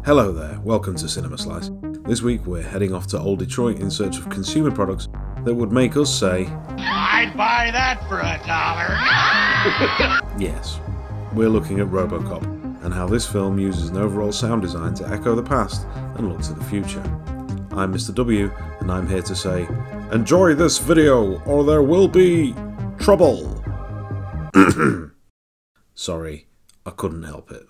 Hello there, welcome to Cinemaslice. This week we're heading off to Old Detroit in search of consumer products that would make us say, I'd buy that for $1. yes. We're looking at RoboCop and how this film uses an overall sound design to echo the past and look to the future. I'm Mr. W and I'm here to say, enjoy this video or there will be trouble. Sorry, I couldn't help it.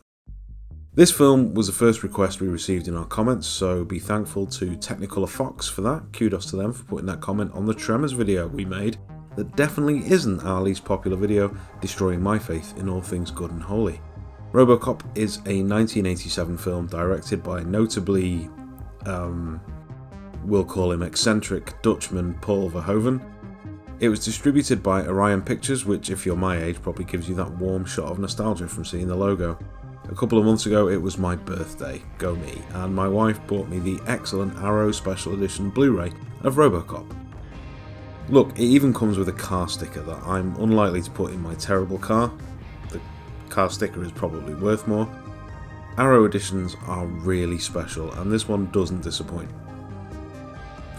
This film was the first request we received in our comments, so be thankful to Technicolor Fox for that. Kudos to them for putting that comment on the Tremors video we made that definitely isn't our least popular video, destroying my faith in all things good and holy. RoboCop is a 1987 film directed by notably, we'll call him eccentric Dutchman Paul Verhoeven. It was distributed by Orion Pictures, which if you're my age probably gives you that warm shot of nostalgia from seeing the logo. A couple of months ago it was my birthday, go me, and my wife bought me the excellent Arrow Special Edition Blu-ray of RoboCop. Look, it even comes with a car sticker that I'm unlikely to put in my terrible car. The car sticker is probably worth more. Arrow editions are really special and this one doesn't disappoint.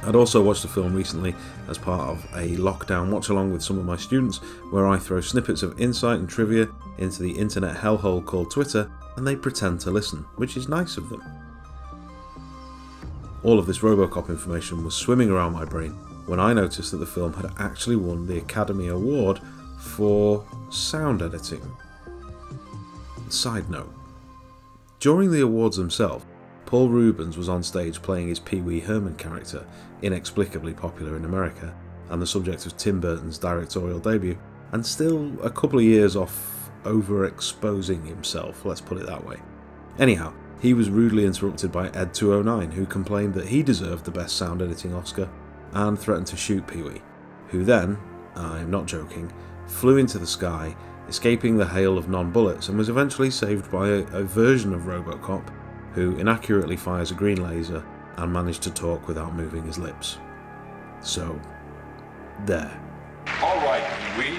I'd also watched the film recently as part of a lockdown watch-along with some of my students where I throw snippets of insight and trivia into the internet hellhole called Twitter and they pretend to listen, which is nice of them. All of this RoboCop information was swimming around my brain when I noticed that the film had actually won the Academy Award for sound editing. Side note, during the awards themselves, Paul Reubens was on stage playing his Pee Wee Herman character, inexplicably popular in America, and the subject of Tim Burton's directorial debut, and still a couple of years off overexposing himself, let's put it that way. Anyhow, he was rudely interrupted by Ed209, who complained that he deserved the Best Sound Editing Oscar, and threatened to shoot Pee Wee, who then, I'm not joking, flew into the sky, escaping the hail of non-bullets, and was eventually saved by a version of RoboCop, who inaccurately fires a green laser and managed to talk without moving his lips. So, there. Alright, Pee Wee.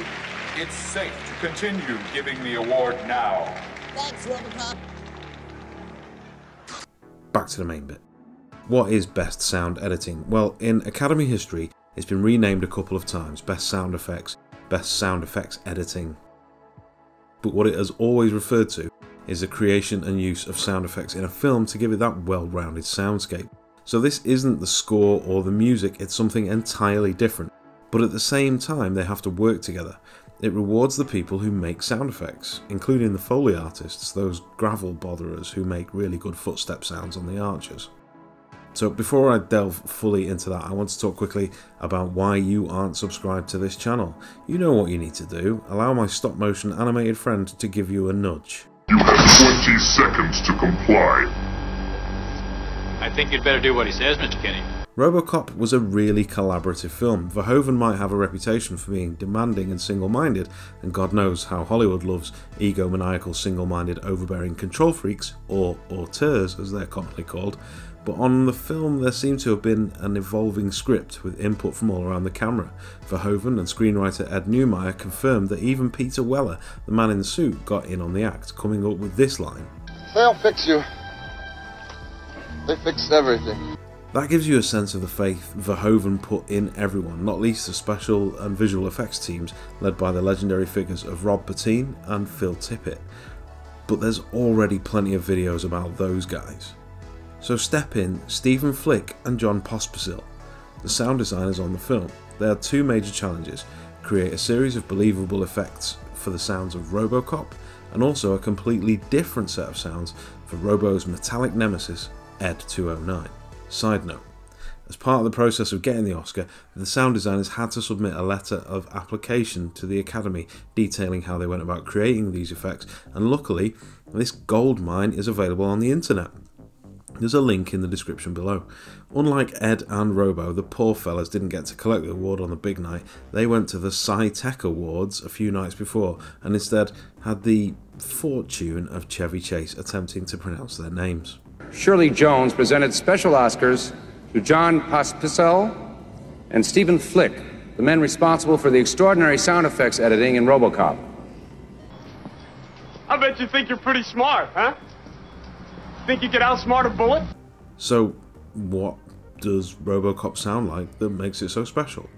It's safe to continue giving the award now. Thanks, RoboCop. Back to the main bit. What is Best Sound Editing? Well, in Academy history, it's been renamed a couple of times. Best Sound Effects, Best Sound Effects Editing. But what it has always referred to is the creation and use of sound effects in a film to give it that well-rounded soundscape. So this isn't the score or the music, it's something entirely different. But at the same time, they have to work together. It rewards the people who make sound effects, including the Foley artists, those gravel botherers who make really good footstep sounds on the archers. So before I delve fully into that, I want to talk quickly about why you aren't subscribed to this channel. You know what you need to do. Allow my stop motion animated friend to give you a nudge. You have 20 seconds to comply. I think you'd better do what he says, Mr. Kenny. RoboCop was a really collaborative film. Verhoeven might have a reputation for being demanding and single-minded, and God knows how Hollywood loves egomaniacal, single-minded, overbearing control freaks, or auteurs as they're commonly called, but on the film there seemed to have been an evolving script with input from all around the camera. Verhoeven and screenwriter Ed Neumeyer confirmed that even Peter Weller, the man in the suit, got in on the act, coming up with this line. They'll fix you. They fix everything. That gives you a sense of the faith Verhoeven put in everyone, not least the special and visual effects teams led by the legendary figures of Rob Bottin and Phil Tippett. But there's already plenty of videos about those guys. So step in Stephen Flick and John Pospisil, the sound designers on the film. They had two major challenges: create a series of believable effects for the sounds of RoboCop, and also a completely different set of sounds for Robo's metallic nemesis, Ed209. Side note, as part of the process of getting the Oscar, the sound designers had to submit a letter of application to the Academy detailing how they went about creating these effects, and luckily this goldmine is available on the internet. There's a link in the description below. Unlike Ed and Robo, the poor fellas didn't get to collect the award on the big night. They went to the Sci-Tech Awards a few nights before and instead had the fortune of Chevy Chase attempting to pronounce their names. Shirley Jones presented special Oscars to John Pospisil and Stephen Flick, the men responsible for the extraordinary sound effects editing in RoboCop. I bet you think you're pretty smart, huh? Think you could outsmart a bullet? So, what does RoboCop sound like that makes it so special?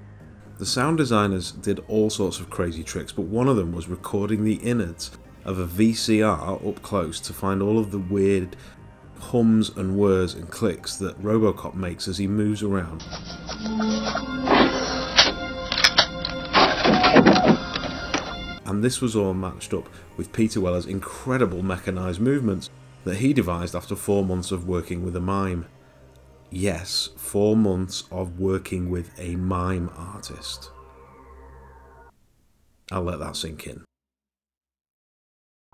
The sound designers did all sorts of crazy tricks, but one of them was recording the innards of a VCR up close to find all of the weird hums and whirs and clicks that RoboCop makes as he moves around. And this was all matched up with Peter Weller's incredible mechanised movements that he devised after 4 months of working with a mime. Yes, 4 months of working with a mime artist. I'll let that sink in.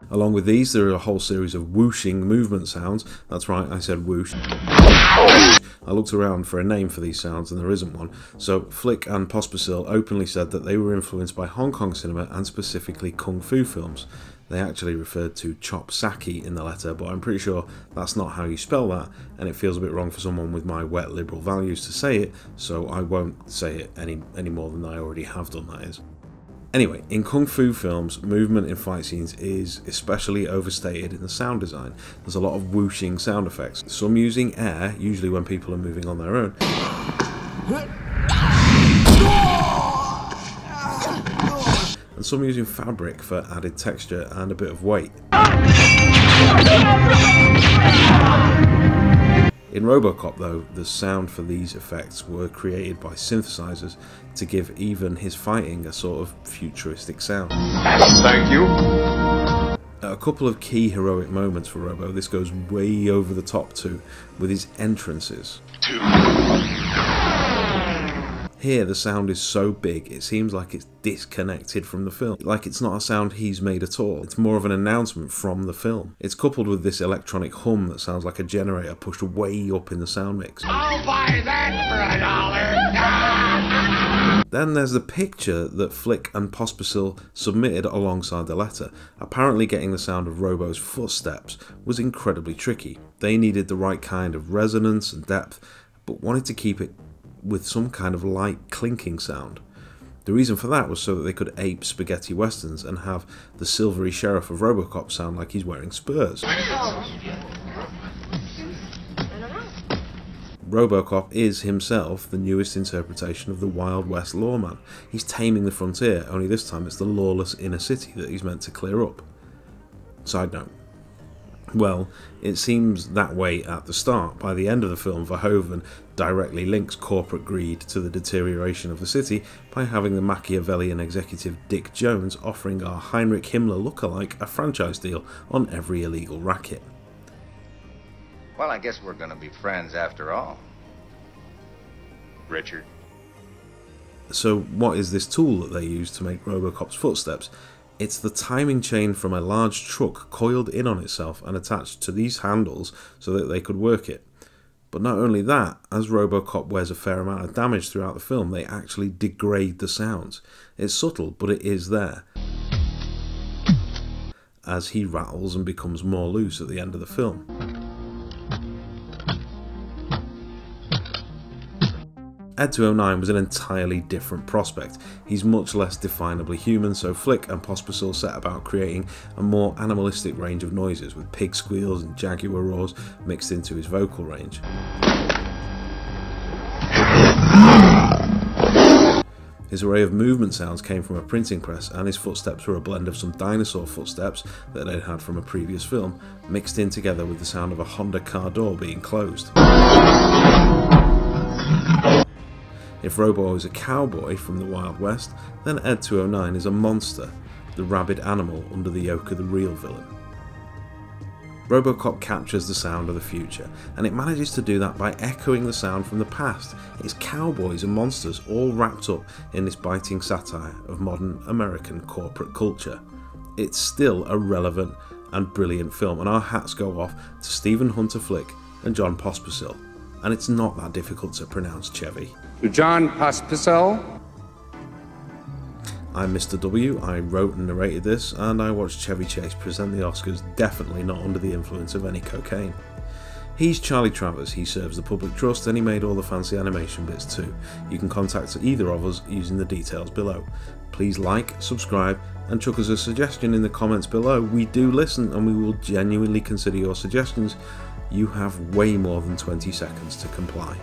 Along with these, there are a whole series of whooshing movement sounds. That's right, I said whoosh. I looked around for a name for these sounds and there isn't one. So Flick and Pospisil openly said that they were influenced by Hong Kong cinema and specifically kung fu films. They actually referred to chop saki in the letter, but I'm pretty sure that's not how you spell that, and it feels a bit wrong for someone with my wet liberal values to say it, so I won't say it any more than I already have done, that is. Anyway, in kung fu films, movement in fight scenes is especially overstated in the sound design. There's a lot of whooshing sound effects, some using air, usually when people are moving on their own, and some using fabric for added texture and a bit of weight. In RoboCop though, the sound for these effects were created by synthesizers to give even his fighting a sort of futuristic sound. Thank you. At a couple of key heroic moments for Robo, this goes way over the top too, with his entrances. Here the sound is so big it seems like it's disconnected from the film, like it's not a sound he's made at all, it's more of an announcement from the film. It's coupled with this electronic hum that sounds like a generator pushed way up in the sound mix. I'll buy that for $1. Then there's the picture that Flick and Pospisil submitted alongside the letter. Apparently getting the sound of Robo's footsteps was incredibly tricky. They needed the right kind of resonance and depth, but wanted to keep it with some kind of light clinking sound. The reason for that was so that they could ape spaghetti westerns and have the silvery sheriff of RoboCop sound like he's wearing spurs. RoboCop is himself the newest interpretation of the Wild West lawman. He's taming the frontier, only this time it's the lawless inner city that he's meant to clear up. Side note. Well, it seems that way at the start. By the end of the film, Verhoeven directly links corporate greed to the deterioration of the city by having the Machiavellian executive Dick Jones offering our Heinrich Himmler lookalike a franchise deal on every illegal racket. Well, I guess we're gonna be friends after all, Richard. So what is this tool that they use to make RoboCop's footsteps? It's the timing chain from a large truck coiled in on itself and attached to these handles so that they could work it. But not only that, as RoboCop wears a fair amount of damage throughout the film, they actually degrade the sounds. It's subtle, but it is there, as he rattles and becomes more loose at the end of the film. Ed 209 was an entirely different prospect. He's much less definably human, so Flick and Pospisil set about creating a more animalistic range of noises with pig squeals and jaguar roars mixed into his vocal range. His array of movement sounds came from a printing press, and his footsteps were a blend of some dinosaur footsteps that they'd had from a previous film, mixed in together with the sound of a Honda car door being closed. If Robo is a cowboy from the Wild West, then Ed 209 is a monster, the rabid animal under the yoke of the real villain. RoboCop captures the sound of the future, and it manages to do that by echoing the sound from the past. It's cowboys and monsters all wrapped up in this biting satire of modern American corporate culture. It's still a relevant and brilliant film, and our hats go off to Stephen Hunter Flick and John Pospisil. And it's not that difficult to pronounce, Chevy. To John Pospisil. I'm Mr. W, I wrote and narrated this, and I watched Chevy Chase present the Oscars, definitely not under the influence of any cocaine. He's Charlie Travers, he serves the public trust, and he made all the fancy animation bits too. You can contact either of us using the details below. Please like, subscribe, and chuck us a suggestion in the comments below. We do listen and we will genuinely consider your suggestions. You have way more than 20 seconds to comply.